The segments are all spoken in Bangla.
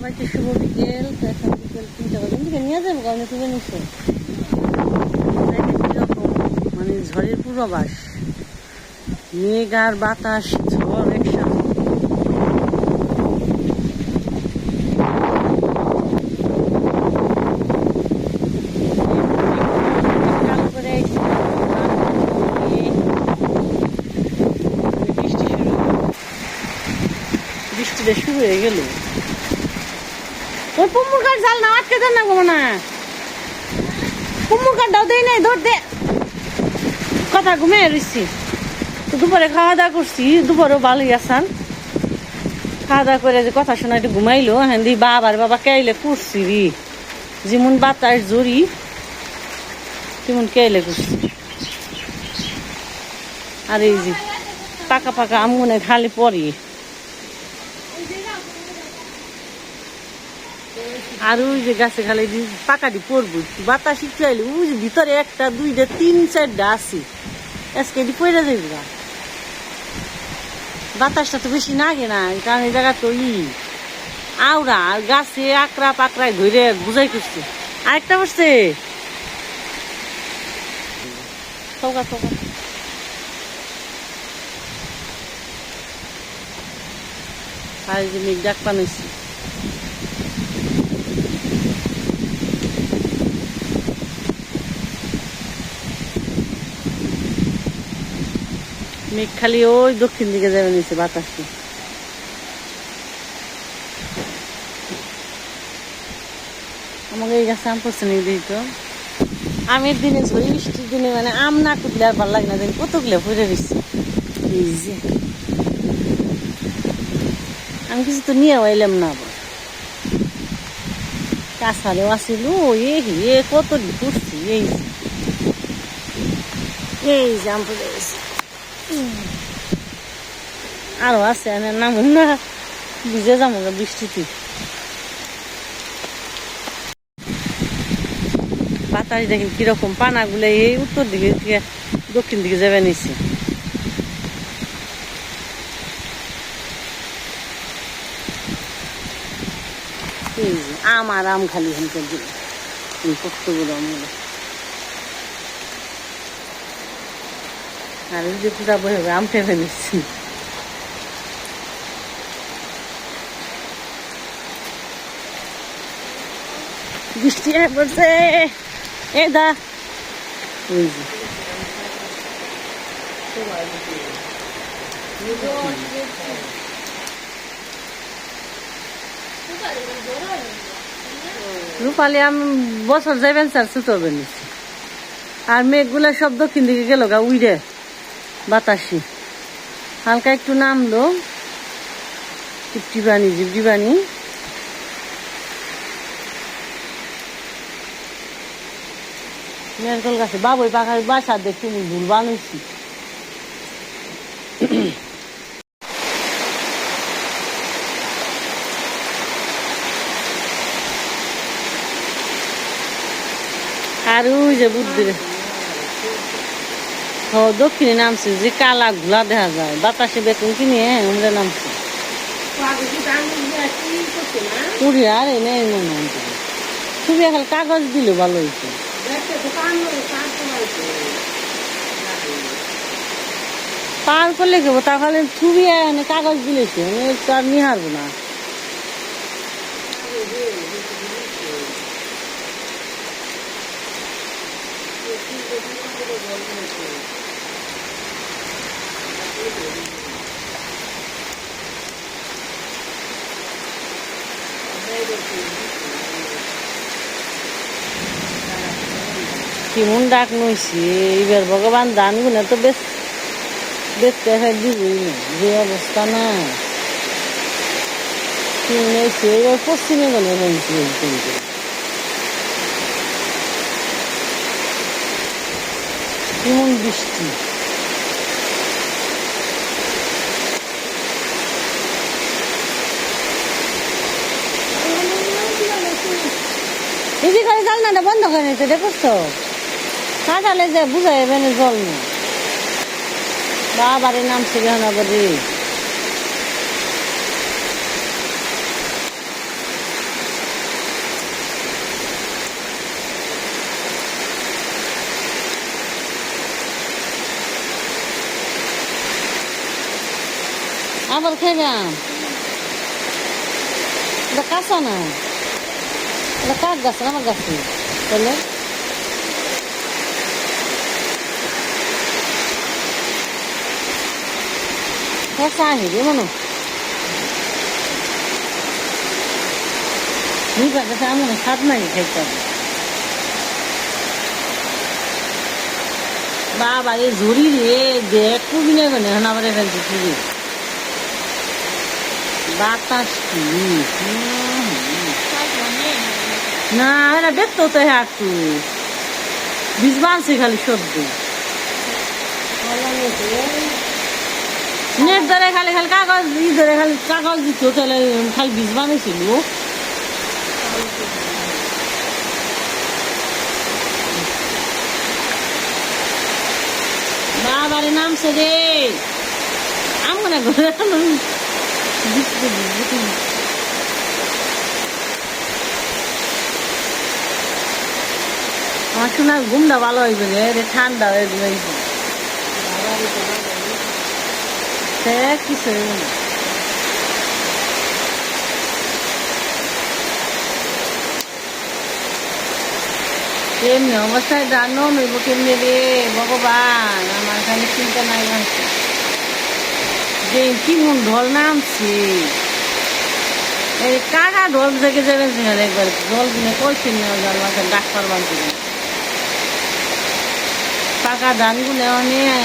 সবাইকে শুভ বিকেল। এখন বিকেল 3টা বাজে। দিকে নিয়ে যাবো কারণ তুলে নিচ্ছে কিরকম মানে ঝড়ের পূর্বাভাস, মেঘ আর বাতাস, ঝড় একসাথে। বৃষ্টিটা শুরু হয়ে গেল। ওই পুমুর কাঠ জাল না আটকে দেন না গো না, পুমুর কাঠটাও দেয় নাই, ধর দে কথা ঘুমিয়ে রয়েছি। তো দুপুরে খাওয়া দাওয়া করছি, দুপুরেও ভালোই আসান। খাওয়া দাওয়া করে যে কথা শোনা একটু ঘুমাইলো। হ্যাঁ দি বাবার বাবা কেইলে করছি রি, যেমন বাতাস জড়ি তেমন কেইলে করছি। আর এই যে পাকা পাকা আম মনে খালি পরি। আর ওই যে গাছে খালি পাকাটি পড়বো, বাতাস একটু আইলে ওই যে ভিতরে 1টা 2টা 3 4টা আছে, আজকে এটি পড়ে যাইব। বাতাসটা তো বেশি নাগে না, কারণ এই জায়গা তো আওড়া আর গাছে আকড়া পাকড়ায় ধরে বুঝাই করছে। আরেকটা বসছে সৌকা সৌকা। আর এই যে মেঘ ডাক পানাইছি। মেঘ খালি ওই দক্ষিণ দিকে যাবে নিচে বাতাসে। আমাকে এই গাছে আম পড়ছে নাকি দেখি তো। আমের দিনে ঝড়ি বৃষ্টির দিনে মানে আম না কুটলে আর ভালো লাগে না, দেখি কতগুলো পড়ে রয়েছে। এই যে আমি কিছু তো নিয়ে আইলাম না, আবার কাছালেও আসিল। এ কত পড়ছি। এই যে আম পড়ে গেছে। আরো আছে নামুন না, ভিজে যাবো বৃষ্টিতে। বাতাস দেখেন কিরকম, পানা গুলো এই উত্তর দিকে দক্ষিণ দিকে যাবে নিচ্ছে। এই যে আম আর আম খালি হেনকার দিলে কতগুলো আম হলো। আর এই যে পুরা বই হবে আম ফেলে নিচ্ছি। বৃষ্টি পড়ছে এ দা। ওই যে রূপালি আম বছর যাবেন স্যার ছুটবে নিচ্ছি। আর মেঘগুলা সব দক্ষিণ দিকে গেল গা উইরে বাতাসি। হালকা একটু নামলো টিপটিবানি জিপটিবানি। নারকেল গাছে বাবুই পাখার বাসা দেখতে ভুল বানাইছি। আর ওই যে বুদ্ধির দক্ষিণে নামছে যে কালা ঘোলা দেখা যায় বাতাসে বেতন কিনে আমরা নামছে পুরি। আর এনে ছবি এখন কাগজ দিল ভালো হয়েছে। পার করলে কেবো তাহলে ছবি এনে কাগজ দিলেছে আর নিয়ে হারবো না। কেমন ডাক নইছি এইবার ভগবান দান গুনে তো বেশ দেখতে দিবই না, যে অবস্থা না কিনেছে। এবার পশ্চিমে গেলে কেমন বৃষ্টি। দিদি করে জানলাটা বন্ধ করে নিতে দেখছো, কাটালে যে বুঝাই বেনে জল না। বাবারে নামছে বেহনাবাড়ি। আবার খাইবে আম? এটা কাঁচা না, এটা কার গাছ? আমার গাছে। তাহলে হ্যাঁ চাহিদে মনে নিবার কাছে এমন স্বাদ নাই খাইতে হবে। বাবা রে ঝুড়ি রে দেখ কুবি না কেন এখন আবার ফেলছি চুরি বাতাস কি না এরা দেখতো তো হ্যাঁ একটু বীজ বানছে খালি সবজি নেট ধরে খালি খালি কাগজ ধরে খালি কাগজ দিত তাহলে খালি বীজ বানিয়েছিল বাবারে নামছে রে আমার আমার শোনার ঘুমটা ভালো হইবে রে ঠান্ডা হয়ে ঘুমাইছে কিছু হইব না কেমনি অবস্থায় জানো নইব কেমনি রে ভগবান আমার এখানে চিন্তা নাই মানছে যে কি মন ঢল নামছে এই কাকা ঢল থেকে যাবেন একবার জল কিনে কইছে নেওয়া জল মাঝে ডাক্তার বানতে পাকা ধানগুলো নিয়ে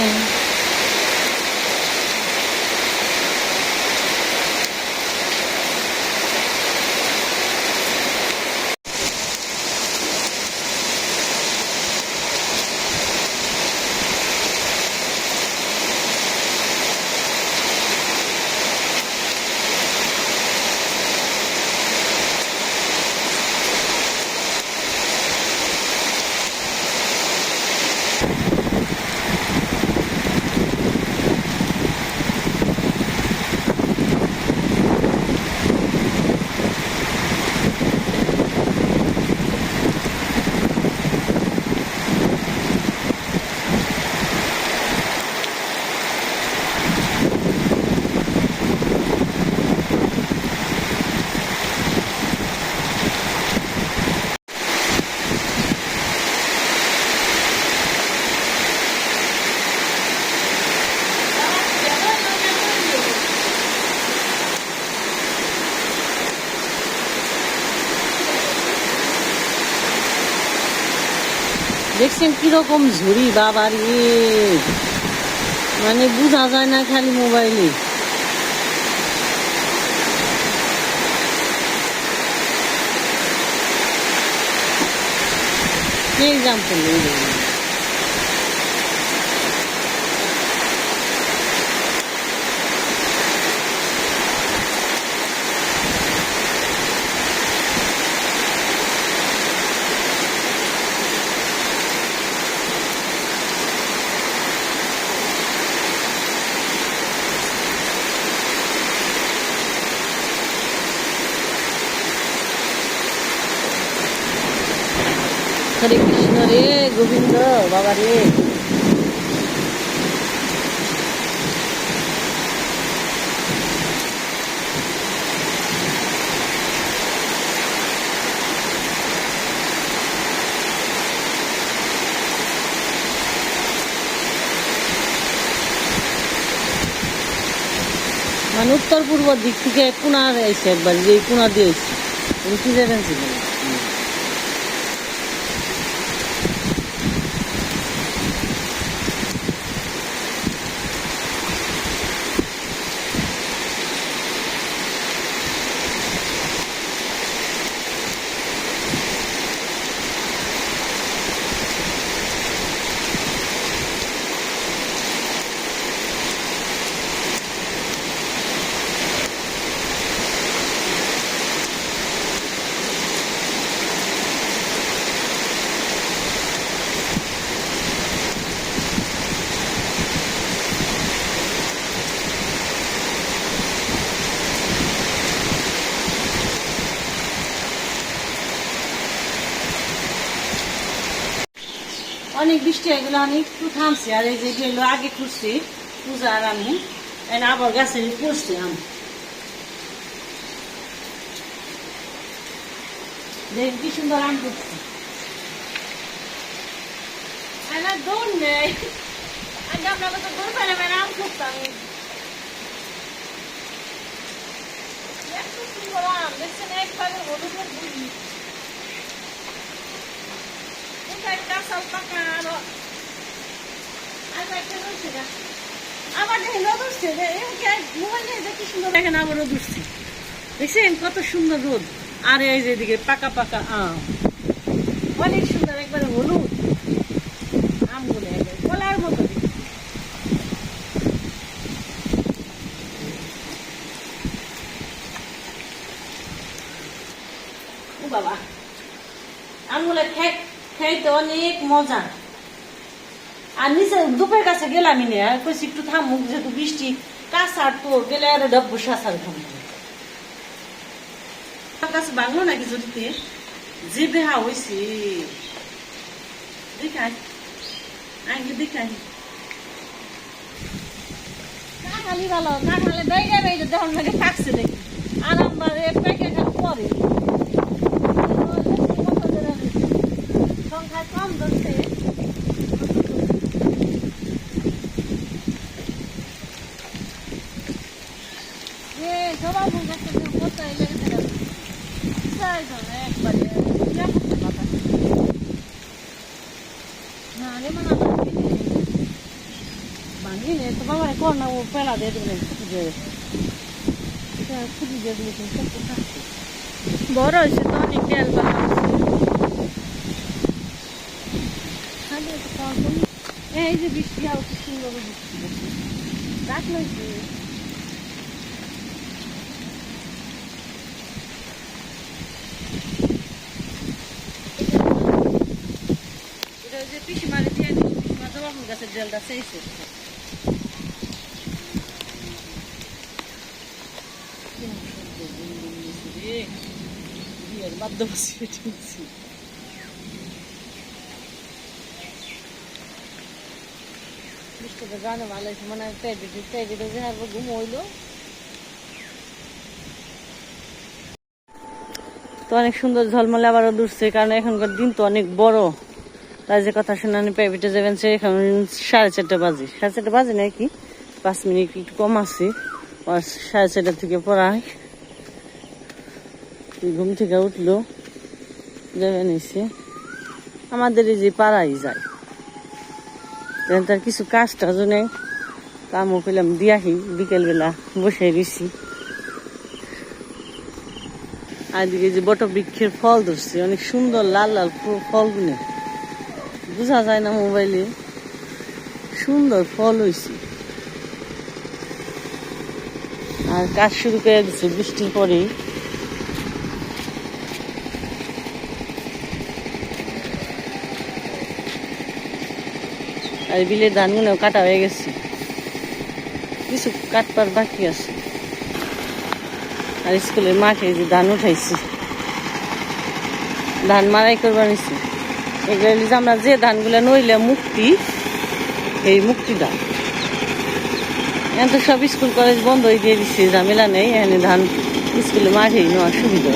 দেখছেন কিরকম ঝুড়ি বাবার মানে বোঝা যায় না খালি মোবাইলে এক্সাম্পল হরে কৃষ্ণ রে গোবিন্দ বাবা রে মানে উত্তর পূর্ব দিক থেকে কোনা এসে একবার যে কোনা দিয়ে এসছে কি যাবেন ছিল অনেক বৃষ্টি হয়ে গেল অনেক একটু থামছে আর এই যে গেলো আগে খুঁজছি পূজা আর আমি আবার গাছে পড়ছে আম দেখ কি সুন্দর আম পড়ছে দৌড় নেই আগে আপনাকে তো দৌড় পারে আম করতাম এত সুন্দর আম দেখছেন একবারে হলুদের বুঝি কাঁচাল পাকা আরো আবার দেখেন রোদ উঠছে মোবাইল নিয়ে কি সুন্দর দেখেন আবার রোদ উঠছে দেখছেন কত সুন্দর রোদ আর এই যে এদিকে পাকা পাকা আম অনেক সুন্দর একবারে হলুদ আমগুলো একবার কলার মতো ও বাবা আমগুলো খাইতে অনেক মজা আর নিচে দুপের কাছে গেলামই না কইছি একটু থামুক যেহেতু বৃষ্টি কাঁচার তো গেলে আর ডব্বু সাঁচার থামবো কাছে বাংলো নাকি জড়িতে যে বেহা হয়েছে দেখাই আগে দেখাই কাঁঠালি ভালো কাঁঠালে বেগে বেগে যখন নাকি থাকছে দেখি আর আমার পেকে পরে সংখ্যা কম ধরছে সবার কাছে কোথায় লেগেছে একবারে না রে মানে ভাঙি নে তো বাবা কর না ও পেলা দিয়ে দেবেন খুঁজি দিয়ে দিলে বড় হয়েছে তো অনেক তেল এই যে বৃষ্টি আর কি সুন্দর বৃষ্টি রাখলো পিসিমারে দিয়ে দিল পিসিমা তো বাবুর গাছের জলটা চাইছে বিয়ের বাদ্য বসিয়ে ঠেলছি বৃষ্টিতে গানে ভালো হয়েছে মানে টাইডে যে হারবো ঘুম হইলো তো অনেক সুন্দর ঝলমলে আবারও দূরছে কারণ এখনকার দিন তো অনেক বড় তাই যে কথা শুনে প্রাইভেটে যাবেন সে এখন 4:30 বাজে 4:30 বাজে নাকি 5 মিনিট একটু কম আছে 4:30 থেকে পড়ায় ঘুম থেকে উঠলো যাবেন এসে আমাদের এই যে পাড়াই যায় তার কিছু কাজ টাজও নেই কামও পেলাম দিয়াহি বিকেলবেলা বসে রয়েছি আর দিকে যে বট বৃক্ষের ফল ধরছে অনেক সুন্দর লাল লাল ফলগুলো বোঝা যায় না মোবাইলে সুন্দর ফল হয়েছে আর কাজ শুরু করে দিচ্ছে বৃষ্টির পরেই আর বিলের ধানগুলো কাটা হয়ে গেছে কিছু কাটবার বাকি আছে আর স্কুলের মাঠে যে ধান উঠাইছি ধান মারাই করবার নিছি এগুলো যে আমরা যে ধানগুলো নইলে মুক্তি এই মুক্তি ধান এখন তো সব স্কুল কলেজ বন্ধ হয়ে দিয়ে দিচ্ছে ঝামেলা নেই এখানে ধান স্কুলে মাঠেই নেওয়ার সুবিধা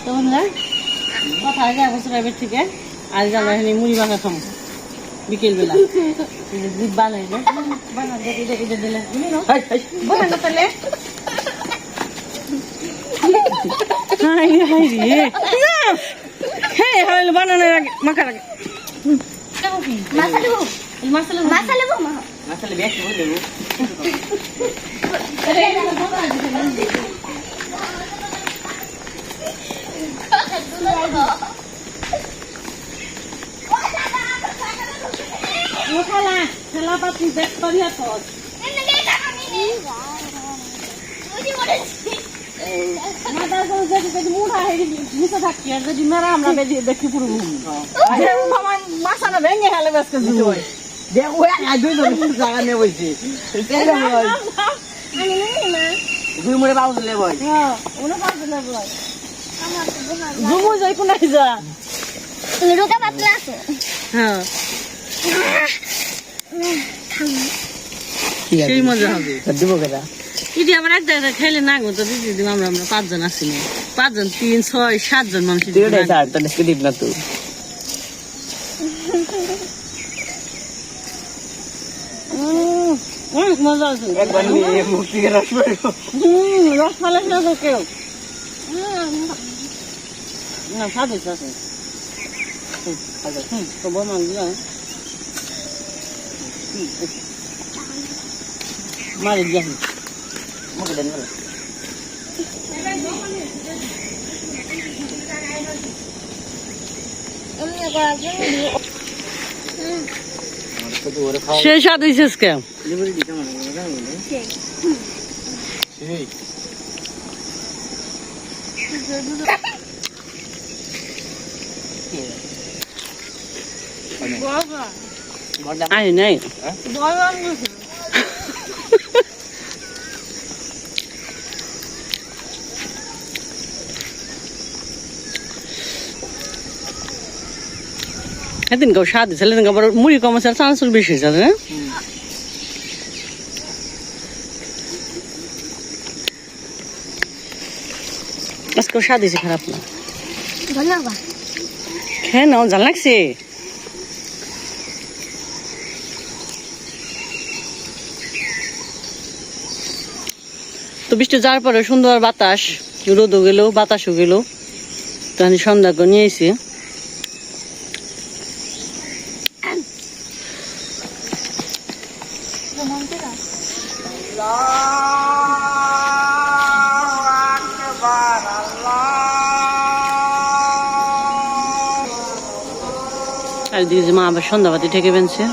তখন কথা আগে বছর এবার থেকে আজ আমরা এখানে মুড়ি মাখা খাবো বিকেলবেলা বানাই দিলে বানানো তাহলে বানানোর আগে মাখার আগে খেলা পাতি দেখ করিয়া তোর মুড়া নিচে থাকি আর যদি মেরা আমরা দেখি পুরো মাছাটা ভেঙে খেলে বেসকে জায়গা নিয়ে বলছি দুই মুড়ে পাউজ লেবই জুমু যাই কোনাই যা রোগা পাতলা আছে হ্যাঁ সেই মজা হবে দিব কেটা ইডি আবার এক জায়গায় খাইলে না গো তো দিদি দিদি আমরা 5 জন আছি না 5 জন 3 6 7 জন মানুষ তুই ওটাই স্যার তো ডেস্কে দিব না তুই অনেক মজা আছে একবার নিয়ে মুক্তি রস পড়ো রস ফলে না কেউ না খাবে আছে তো বল মান দিয়া মারি দিয়া মুখে দেন না এমনি করার জন্য সে স্বাদ হয়েছে কে লিবরি দিতে মনে হয় সেই আই নাই সেদিন কেউ স্বাদ সেদিন আবার মুড়ি কম আছে চান্স বেশি আছে না আজকে স্বাদ হয়েছে খারাপ না ধন্যবাদ হ্যাঁ না জাল লাগছে তো বৃষ্টি যাওয়ার পরে সুন্দর বাতাস রোদও গেল বাতাসও গেল তখন সন্ধ্যা করে নিয়ে এসে আর দিদি মা আবার সন্ধ্যাবাতি ঠেকে বেনছে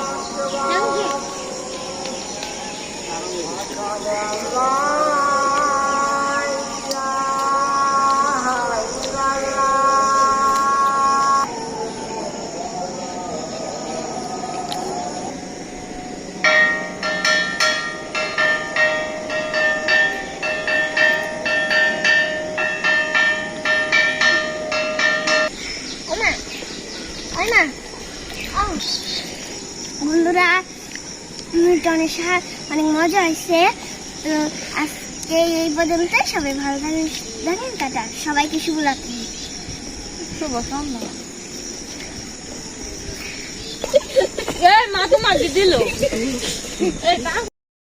বন্ধুরা টনের সাথে অনেক মজা হয়েছে তো আজকে এই পর্যন্ত সবাই ভালো থাকেন দেখেন টাটা সবাইকে শুভরাত্রি শুভ সন্ধ্যা মা তো মাকে দিল